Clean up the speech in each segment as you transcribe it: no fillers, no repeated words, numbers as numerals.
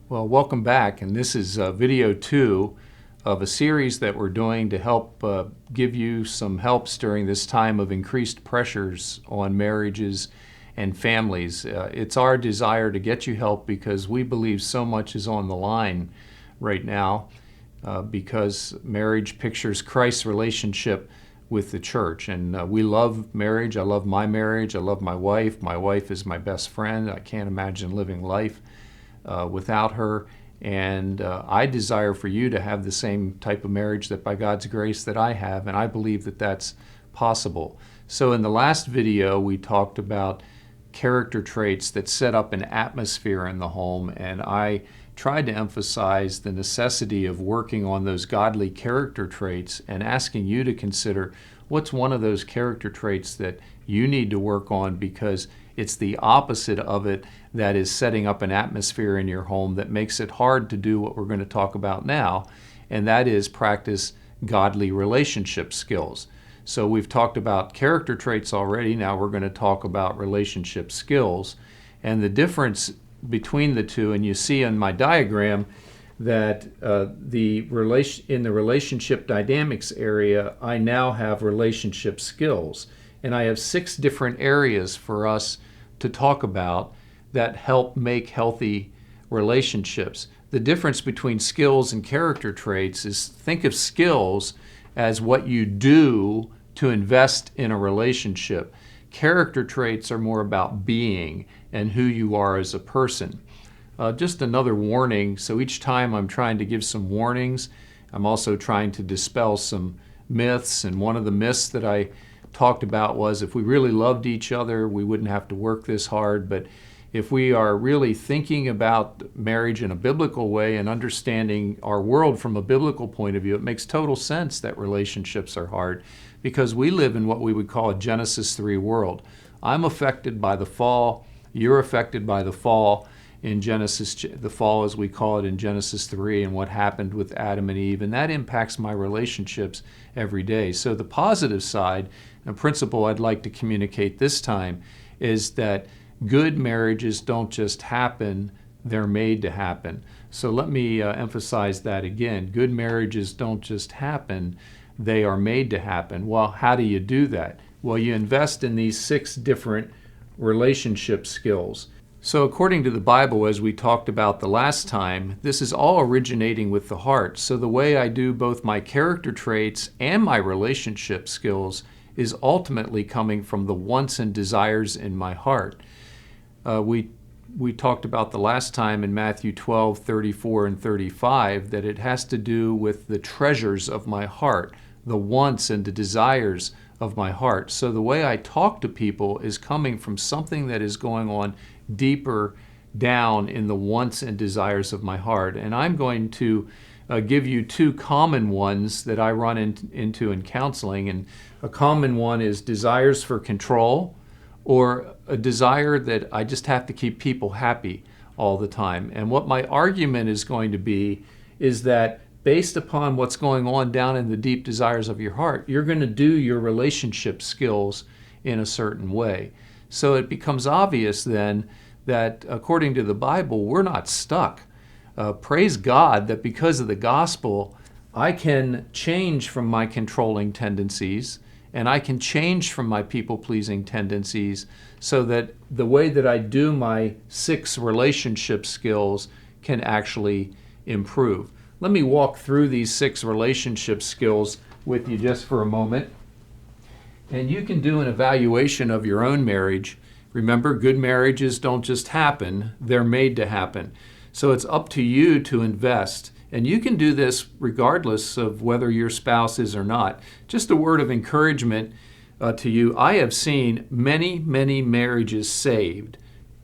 Well, welcome back, and this is video 2 of a series that we're doing to help give you some helps during this time of increased pressures on marriages and families. It's our desire to get you help because we believe so much is on the line right now because marriage pictures Christ's relationship with the church. And we love marriage. I love my marriage. I love my wife. My wife is my best friend. I can't imagine living life without her, and I desire for you to have the same type of marriage that by God's grace that I have, and I believe that that's possible. So in the last video we talked about character traits that set up an atmosphere in the home, and I tried to emphasize the necessity of working on those godly character traits and asking you to consider what's one of those character traits that you need to work on, because it's the opposite of it that is setting up an atmosphere in your home that makes it hard to do what we're going to talk about now, and that is practice godly relationship skills. So we've talked about character traits already. Now we're going to talk about relationship skills and the difference between the two. And you see on my diagram that in the relationship dynamics area, I now have relationship skills. And I have 6 different areas for us to talk about that help make healthy relationships. The difference between skills and character traits is, think of skills as what you do to invest in a relationship. Character traits are more about being and who you are as a person. Just another warning. So each time I'm trying to give some warnings, I'm also trying to dispel some myths. And one of the myths that I talked about was if we really loved each other, we wouldn't have to work this hard. But if we are really thinking about marriage in a biblical way and understanding our world from a biblical point of view, it makes total sense that relationships are hard, because we live in what we would call a Genesis 3 world. I'm affected by the fall. You're affected by the fall in Genesis, the fall as we call it in Genesis 3, and what happened with Adam and Eve, and that impacts my relationships every day. So the positive side, a principle I'd like to communicate this time, is that good marriages don't just happen, they're made to happen. So let me emphasize that again. Good marriages don't just happen, they are made to happen. Well, how do you do that? Well, you invest in these 6 different relationship skills. So according to the Bible, as we talked about the last time, this is all originating with the heart. So the way I do both my character traits and my relationship skills is ultimately coming from the wants and desires in my heart. We talked about the last time in Matthew 12, 34 and 35 that it has to do with the treasures of my heart, the wants and the desires of my heart. So the way I talk to people is coming from something that is going on deeper down in the wants and desires of my heart. And I'm going to give you 2 common ones that I run into in counseling. And a common one is desires for control, or a desire that I just have to keep people happy all the time. And what my argument is going to be is that based upon what's going on down in the deep desires of your heart, you're going to do your relationship skills in a certain way. So it becomes obvious then that according to the Bible, we're not stuck. Praise God that because of the gospel, I can change from my controlling tendencies, and I can change from my people-pleasing tendencies, so that the way that I do my 6 relationship skills can actually improve. Let me walk through these 6 relationship skills with you just for a moment. And you can do an evaluation of your own marriage. Remember, good marriages don't just happen, they're made to happen. So it's up to you to invest. And you can do this regardless of whether your spouse is or not. Just a word of encouragement to you. I have seen many, many marriages saved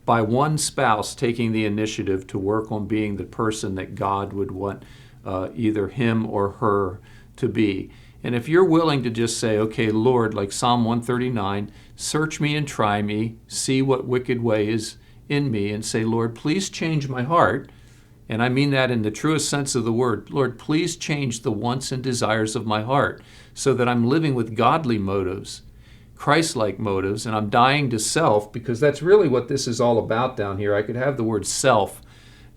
by one spouse taking the initiative to work on being the person that God would want either him or her to be. And if you're willing to just say, okay, Lord, like Psalm 139, search me and try me, see what wicked way is in me, and say, Lord, please change my heart. And I mean that in the truest sense of the word. Lord, please change the wants and desires of my heart so that I'm living with godly motives, Christ-like motives, and I'm dying to self, because that's really what this is all about down here. I could have the word self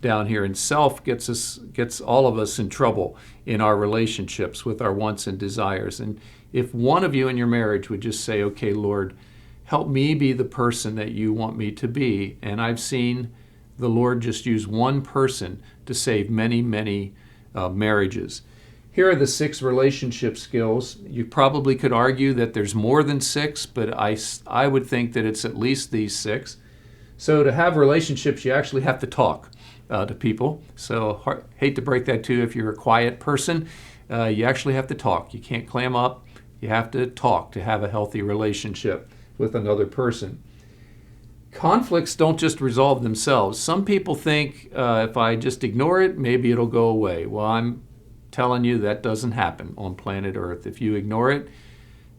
down here, and self gets all of us in trouble in our relationships with our wants and desires. And if one of you in your marriage would just say, okay, Lord, help me be the person that you want me to be. And I've seen the Lord just use one person to save many, many marriages. Here are the 6 relationship skills. You probably could argue that there's more than 6, but I would think that it's at least these 6. So to have relationships, you actually have to talk to people. So hate to break that to you if you're a quiet person. You actually have to talk. You can't clam up. You have to talk to have a healthy relationship with another person. Conflicts don't just resolve themselves. Some people think if I just ignore it, maybe it'll go away. Well, I'm telling you that doesn't happen on planet Earth. If you ignore it,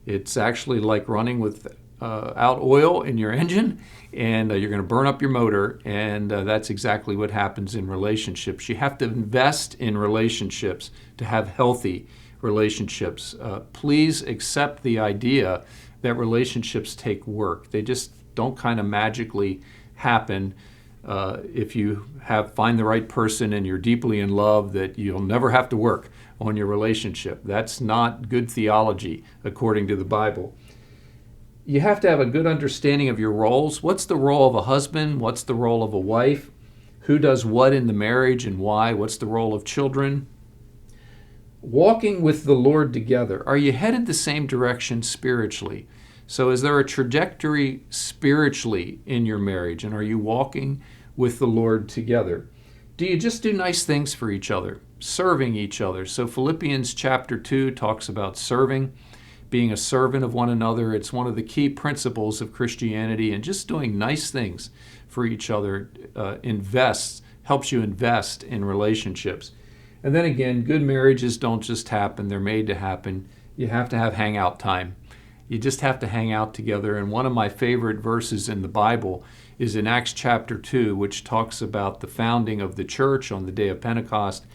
it's actually like running without oil in your engine, and you're going to burn up your motor, and that's exactly what happens in relationships. You have to invest in relationships to have healthy relationships. Please accept the idea that relationships take work. They just don't kind of magically happen. If you find the right person and you're deeply in love, that you'll never have to work on your relationship. That's not good theology according to the Bible. You have to have a good understanding of your roles. What's the role of a husband? What's the role of a wife? Who does what in the marriage and why? What's the role of children? Walking with the Lord together. Are you headed the same direction spiritually? So is there a trajectory spiritually in your marriage? And are you walking with the Lord together? Do you just do nice things for each other? Serving each other. So Philippians chapter 2 talks about serving, being a servant of one another. It's one of the key principles of Christianity, and just doing nice things for each other helps you invest in relationships. And then again, good marriages don't just happen. They're made to happen. You have to have hangout time. You just have to hang out together. And one of my favorite verses in the Bible is in Acts chapter 2, which talks about the founding of the church on the day of Pentecost.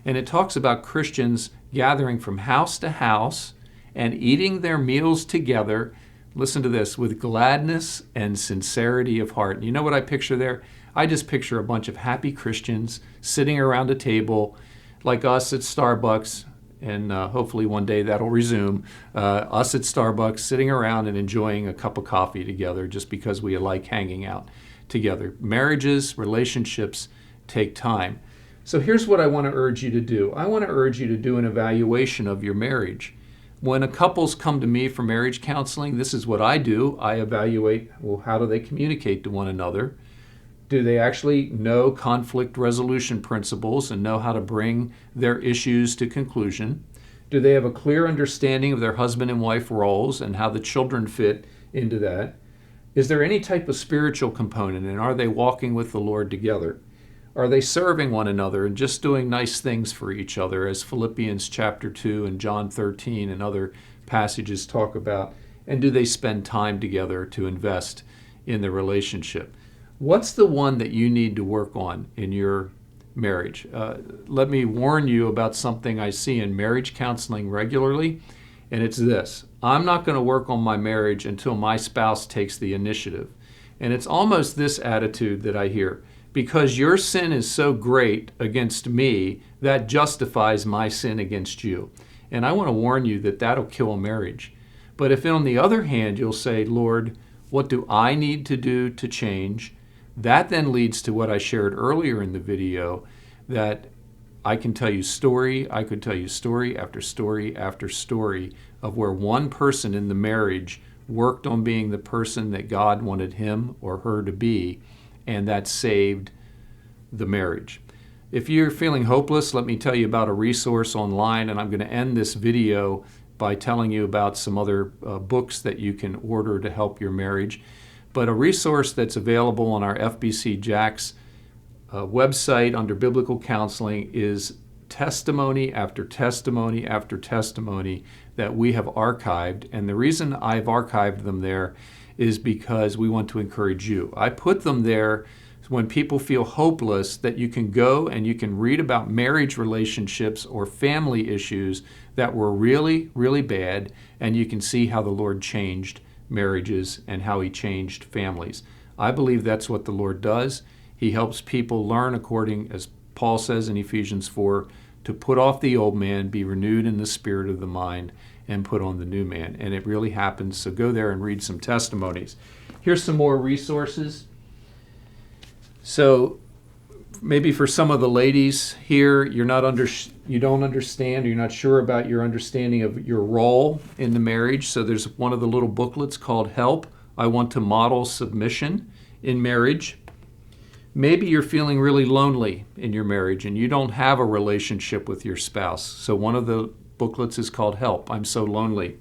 And it talks about Christians gathering from house to house and eating their meals together, listen to this, with gladness and sincerity of heart. And you know what I picture there? I just picture a bunch of happy Christians sitting around a table like us at Starbucks, and hopefully one day that'll resume, us at Starbucks sitting around and enjoying a cup of coffee together just because we like hanging out together. Marriages, relationships take time. So here's what I want to urge you to do. I want to urge you to do an evaluation of your marriage. When a couples come to me for marriage counseling, this is what I do. I evaluate, well, how do they communicate to one another? Do they actually know conflict resolution principles and know how to bring their issues to conclusion? Do they have a clear understanding of their husband and wife roles and how the children fit into that? Is there any type of spiritual component, and are they walking with the Lord together? Are they serving one another and just doing nice things for each other, as Philippians chapter 2 and John 13 and other passages talk about? And do they spend time together to invest in the relationship? What's the one that you need to work on in your marriage? Let me warn you about something I see in marriage counseling regularly, and it's this. I'm not going to work on my marriage until my spouse takes the initiative. And it's almost this attitude that I hear. Because your sin is so great against me, that justifies my sin against you. And I want to warn you that that'll kill a marriage. But if on the other hand, you'll say, Lord, what do I need to do to change? That then leads to what I shared earlier in the video, that I can tell you I could tell you story after story after story of where one person in the marriage worked on being the person that God wanted him or her to be, and that saved the marriage. If you're feeling hopeless, let me tell you about a resource online, and I'm going to end this video by telling you about some other books that you can order to help your marriage. But a resource that's available on our FBC Jax website under Biblical Counseling is testimony after testimony after testimony that we have archived. And the reason I've archived them there is because we want to encourage you. I put them there when people feel hopeless, that you can go and you can read about marriage relationships or family issues that were really, really bad, and you can see how the Lord changed marriages and how he changed families. I believe that's what the Lord does. He helps people learn, according as Paul says in Ephesians 4, to put off the old man, be renewed in the spirit of the mind, and put on the new man. And it really happens. So go there and read some testimonies. Here's some more resources. So maybe for some of the ladies here, you don't understand, or you're not sure about your understanding of your role in the marriage. So there's one of the little booklets called Help, I Want to Model Submission in Marriage. Maybe you're feeling really lonely in your marriage and you don't have a relationship with your spouse. So one of the booklets is called Help, I'm So Lonely.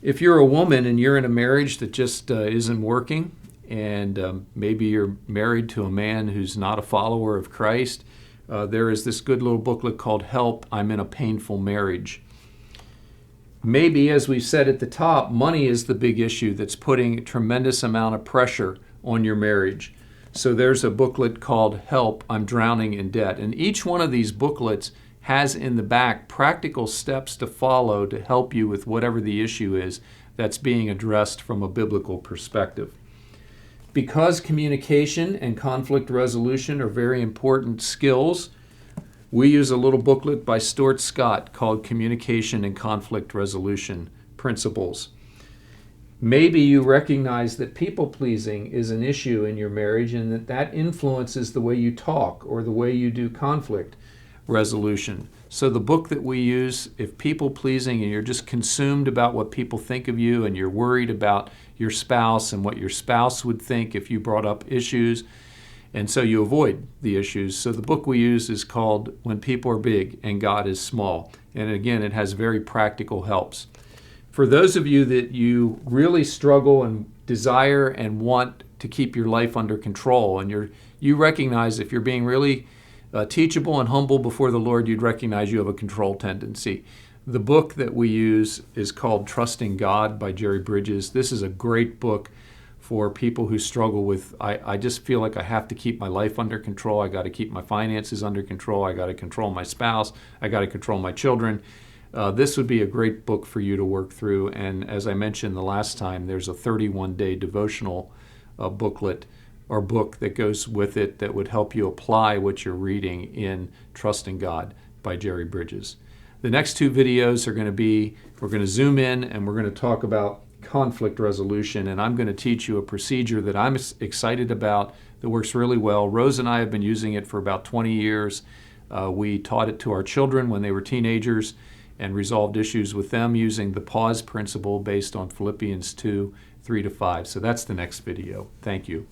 If you're a woman and you're in a marriage that just isn't working, and maybe you're married to a man who's not a follower of Christ, there is this good little booklet called Help, I'm in a Painful Marriage. Maybe, as we've said at the top, money is the big issue that's putting a tremendous amount of pressure on your marriage. So there's a booklet called Help, I'm Drowning in Debt. And each one of these booklets has in the back practical steps to follow to help you with whatever the issue is that's being addressed from a biblical perspective. Because communication and conflict resolution are very important skills, we use a little booklet by Stuart Scott called Communication and Conflict Resolution Principles. Maybe you recognize that people-pleasing is an issue in your marriage and that influences the way you talk or the way you do conflict resolution. So the book that we use, if people-pleasing and you're just consumed about what people think of you and you're worried about your spouse and what your spouse would think if you brought up issues, and so you avoid the issues. So the book we use is called When People Are Big and God is Small. And again, it has very practical helps. For those of you that you really struggle and desire and want to keep your life under control, and you recognize if you're being really teachable and humble before the Lord, you'd recognize you have a control tendency. The book that we use is called Trusting God by Jerry Bridges. This is a great book for people who struggle with, I just feel like I have to keep my life under control. I got to keep my finances under control. I got to control my spouse. I got to control my children. This would be a great book for you to work through. And as I mentioned the last time, there's a 31-day devotional booklet or book that goes with it that would help you apply what you're reading in Trusting God by Jerry Bridges. The next two videos are going to be, we're going to zoom in and we're going to talk about conflict resolution, and I'm going to teach you a procedure that I'm excited about that works really well. Rose and I have been using it for about 20 years. We taught it to our children when they were teenagers and resolved issues with them using the pause principle based on Philippians 2:3-5. So that's the next video. Thank you.